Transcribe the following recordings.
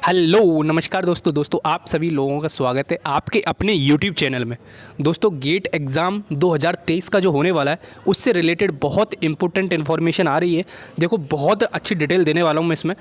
Hello नमस्कार दोस्तों आप सभी लोगों का स्वागत है आपके अपने YouTube चैनल में। दोस्तों गेट एग्ज़ाम 2023 का जो होने वाला है उससे रिलेटेड बहुत इंपॉर्टेंट इन्फॉर्मेशन आ रही है। देखो बहुत अच्छी डिटेल देने वाला हूँ मैं इसमें।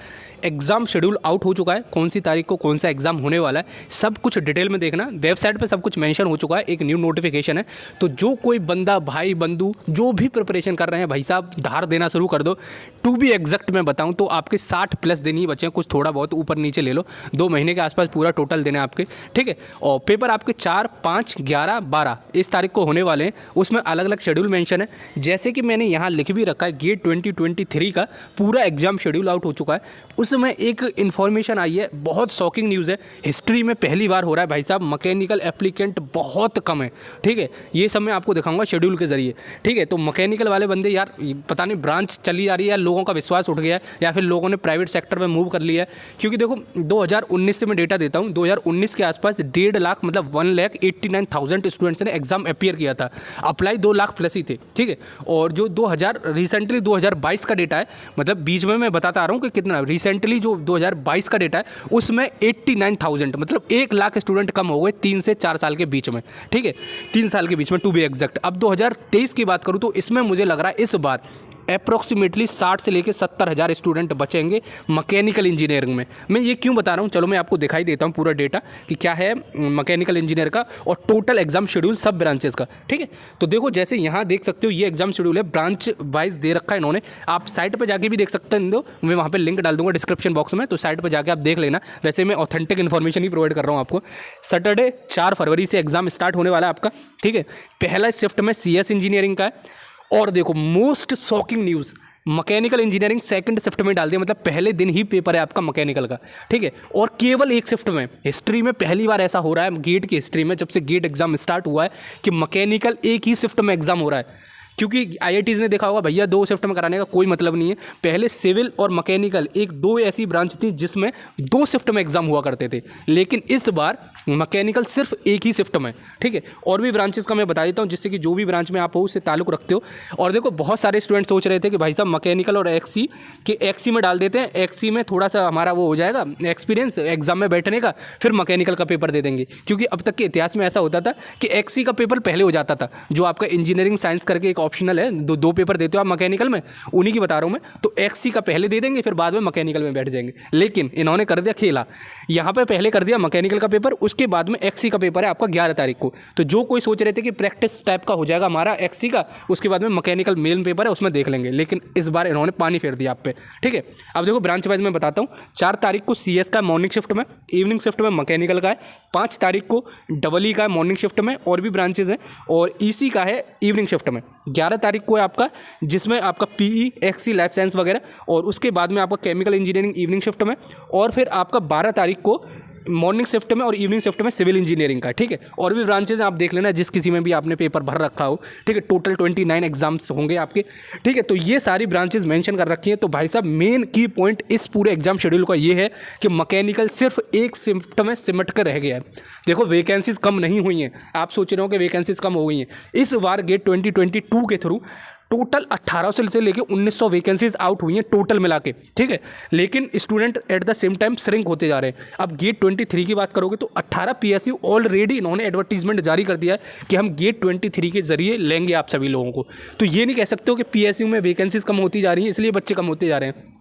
एग्ज़ाम शेड्यूल आउट हो चुका है, कौन सी तारीख को कौन सा एग्ज़ाम होने वाला है सब कुछ डिटेल में देखना। वेबसाइट पर सब कुछ मैंशन हो चुका है, एक न्यू नोटिफिकेशन है। तो जो कोई बंदा भाई बंधु जो भी प्रिपरेशन कर रहे हैं भाई साहब धार देना शुरू कर दो। टू बी एग्जैक्ट मैं बताऊँ तो आपके 60+ दिन ही बचे हैं, कुछ थोड़ा बहुत ऊपर नीचे ले लो, 2 महीने के आसपास पूरा टोटल देना है आपके, ठीक है। और पेपर आपके 4, 5, 11, 12 इस तारीख को होने वाले हैं। उसमें अलग अलग शेड्यूल मेंशन है, जैसे कि मैंने यहाँ लिख भी रखा है। गेट 2023 का पूरा एग्जाम शेड्यूल आउट हो चुका है। उसमें एक इन्फॉर्मेशन आई है, बहुत शॉकिंग न्यूज़ है। हिस्ट्री में पहली बार हो रहा है भाई साहब, मैकेनिकल एप्लीकेंट बहुत कम है, ठीक है। ये सब मैं आपको दिखाऊंगा शेड्यूल के जरिए, ठीक है। तो मैकेनिकल वाले बंदे यार पता नहीं ब्रांच चली जा रही है या लोगों का विश्वास उठ गया है या फिर लोगों ने प्राइवेट सेक्टर में मूव कर लिया है। क्योंकि देखो 2019 से मैं डेटा देता हूँ, 2019 के आसपास 1.5 लाख मतलब 1,89,000 स्टूडेंट्स ने एग्जाम अपीयर किया था। अप्लाई 2 लाख प्लस ही थे, ठीक है। और जो 2022 का डेटा है, मतलब बीच में मैं बताता आ रहा हूँ कि कितना रिसेंटली जो 2022 का डेटा है उसमें 89,000 मतलब 1 लाख स्टूडेंट कम हो गए 3 से 4 साल के बीच में, ठीक है। 3 साल के बीच में टू बी एग्जैक्ट। अब 2023 की बात करूँ तो इसमें मुझे लग रहा है इस बार अप्रॉक्सीमेटली 60 से लेकर 70,000 स्टूडेंट बचेंगे मैकेनिकल इंजीनियरिंग में। मैं ये क्यों बता रहा हूँ, चलो मैं आपको दिखाई देता हूँ पूरा डेटा कि क्या है मैकेनिकल इंजीनियर का और टोटल एग्जाम शेड्यूल सब ब्रांचेस का, ठीक है। तो देखो जैसे यहाँ देख सकते हो ये एग्जाम शेड्यूल है, ब्रांच वाइज दे रखा है इन्होंने। आप साइट पर जाके भी देख सकते हैं, मैं वहाँ पर लिंक डाल दूंगा डिस्क्रिप्शन बॉक्स में, तो साइट पर जाकर आप देख लेना। वैसे मैं ऑथेंटिक इन्फॉर्मेशन ही प्रोवाइड कर रहा हूँ आपको। सैटरडे 4 फरवरी से एग्जाम स्टार्ट होने वाला है आपका, ठीक है। पहला शिफ्ट में CS इंजीनियरिंग का है। और देखो most shocking news, mechanical engineering second shift में डाल दिया, मतलब पहले दिन ही पेपर है आपका मैकेनिकल का, ठीक है। और केवल एक शिफ्ट में, हिस्ट्री में पहली बार ऐसा हो रहा है गेट की हिस्ट्री में, जब से गेट एग्जाम स्टार्ट हुआ है कि मैकेनिकल एक ही शिफ्ट में एग्जाम हो रहा है। क्योंकि IITs ने देखा होगा भैया 2 शिफ्ट में कराने का कोई मतलब नहीं है। पहले सिविल और मैकेनिकल एक 2 ऐसी ब्रांच थी जिसमें 2 शिफ्ट में एग्जाम हुआ करते थे, लेकिन इस बार मैकेनिकल सिर्फ एक ही शिफ्ट में, ठीक है। और भी ब्रांचेस का मैं बता देता हूँ जिससे कि जो भी ब्रांच में आप हो उससे ताल्लुक रखते हो। और देखो बहुत सारे स्टूडेंट सोच रहे थे कि भाई साहब मैकेनिकल और XC में डाल देते हैं, XC में थोड़ा सा हमारा वो हो जाएगा एक्सपीरियंस एग्जाम में बैठने का, फिर मैकेनिकल का पेपर दे देंगे। क्योंकि अब तक के इतिहास में ऐसा होता था कि XC का पेपर पहले हो जाता था, जो आपका इंजीनियरिंग साइंस करके एक ऑप्शनल है, दो पेपर देते हो आप मैकेनिकल में, उन्हीं की बता रहा हूं मैं। तो XC का पहले दे देंगे, फिर बाद में मैकेनिकल में बैठ जाएंगे। लेकिन इन्होंने कर दिया खेला, यहां पे पहले कर दिया मैकेनिकल का पेपर, उसके बाद में XC का पेपर है आपका 11 तारीख को। तो जो कोई सोच रहे थे कि प्रैक्टिस टाइप का हो जाएगा हमारा XC का, उसके बाद में मैकेनिकल मेन पेपर है उसमें देख लेंगे, लेकिन इस बार इन्होंने पानी फेर दिया आप पे, ठीक है। अब देखो ब्रांच वाइज में बताता हूँ। 4 तारीख को CS का मॉर्निंग शिफ्ट में, इवनिंग शिफ्ट में मैकेनिकल का है। 5 तारीख को EE का है मॉर्निंग शिफ्ट में, और भी ब्रांचेज हैं, और EC का है इवनिंग शिफ्ट में। 11 तारीख को है आपका जिसमें आपका PE, XC, लाइफ साइंस वगैरह, और उसके बाद में आपका केमिकल इंजीनियरिंग इवनिंग शिफ्ट में, और फिर आपका 12 तारीख को मॉर्निंग शिफ्ट में और इवनिंग शिफ्ट में सिविल इंजीनियरिंग का, ठीक है। और भी ब्रांचेज आप देख लेना जिस किसी में भी आपने पेपर भर रखा हो, ठीक है। टोटल 29 एग्जाम्स होंगे आपके, ठीक है। तो ये सारी ब्रांचेज मेंशन कर रखी हैं। तो भाई साहब मेन की पॉइंट इस पूरे एग्जाम शेड्यूल का ये है कि मैकेनिकल सिर्फ एक शिफ्ट में सिमट कर रह गया है। देखो वैकेंसीज कम नहीं हुई हैं, आप सोच रहे हो कि वैकेंसीज कम हो गई हैं। इस बार गेट 2022 के थ्रू टोटल 1800 से लेकर 1900 वैकेंसीज आउट हुई हैं टोटल मिला के, ठीक है। लेकिन student at the same time shrink होते जा रहे हैं। अब गेट 23 की बात करोगे तो 18 PSU ऑलरेडी इन्होंने एडवर्टीजमेंट जारी कर दिया है कि हम गेट 23 के जरिए लेंगे आप सभी लोगों को। तो ये नहीं कह सकते हो कि PSU में वैकेंसीज कम होती जा रही हैं इसलिए बच्चे कम होते जा रहे हैं।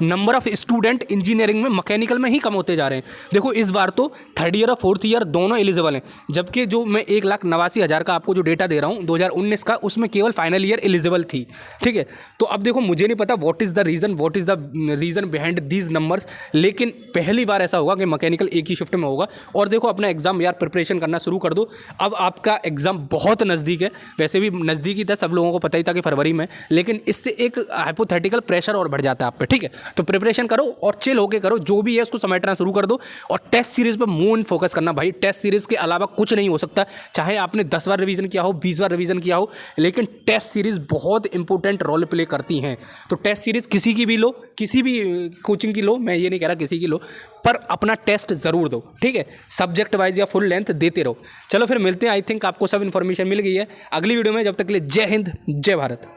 नंबर ऑफ स्टूडेंट इंजीनियरिंग में मैकेनिकल में ही कम होते जा रहे हैं। देखो इस बार तो 3rd ईयर और 4th ईयर दोनों एलिजिबल हैं, जबकि जो मैं 1,89,000 का आपको जो डेटा दे रहा हूँ 2019 का, उसमें केवल फाइनल ईयर एलिजिबल थी, ठीक है। तो अब देखो मुझे नहीं पता what is the reason behind these numbers, लेकिन पहली बार ऐसा होगा कि मैकेनिकल एक ही शिफ्ट में होगा। और देखो अपना एग्जाम यार प्रिपरेशन करना शुरू कर दो। अब आपका एग्जाम बहुत नज़दीक है, वैसे भी नज़दीक ही था, सब लोगों को पता ही था कि फरवरी में, लेकिन इससे एक हाइपोथेटिकल प्रेशर और बढ़ जाता है आप पे, ठीक है। तो प्रिपरेशन करो और चिल होके करो, जो भी है उसको समेटना शुरू कर दो। और टेस्ट सीरीज पर मून फोकस करना भाई, टेस्ट सीरीज के अलावा कुछ नहीं हो सकता। चाहे आपने 10 बार रिवीजन किया हो, 20 बार रिवीजन किया हो, लेकिन टेस्ट सीरीज बहुत इंपॉर्टेंट रोल प्ले करती हैं। तो टेस्ट सीरीज किसी की भी लो, किसी भी कोचिंग की लो, मैं ये नहीं कह रहा किसी की लो, पर अपना टेस्ट ज़रूर दो, ठीक है। सब्जेक्ट वाइज या फुल लेंथ देते रहो। चलो फिर मिलते हैं। आई थिंक आपको सब इन्फॉर्मेशन मिल गई है। अगली वीडियो में, जब तक के लिए जय हिंद, जय भारत।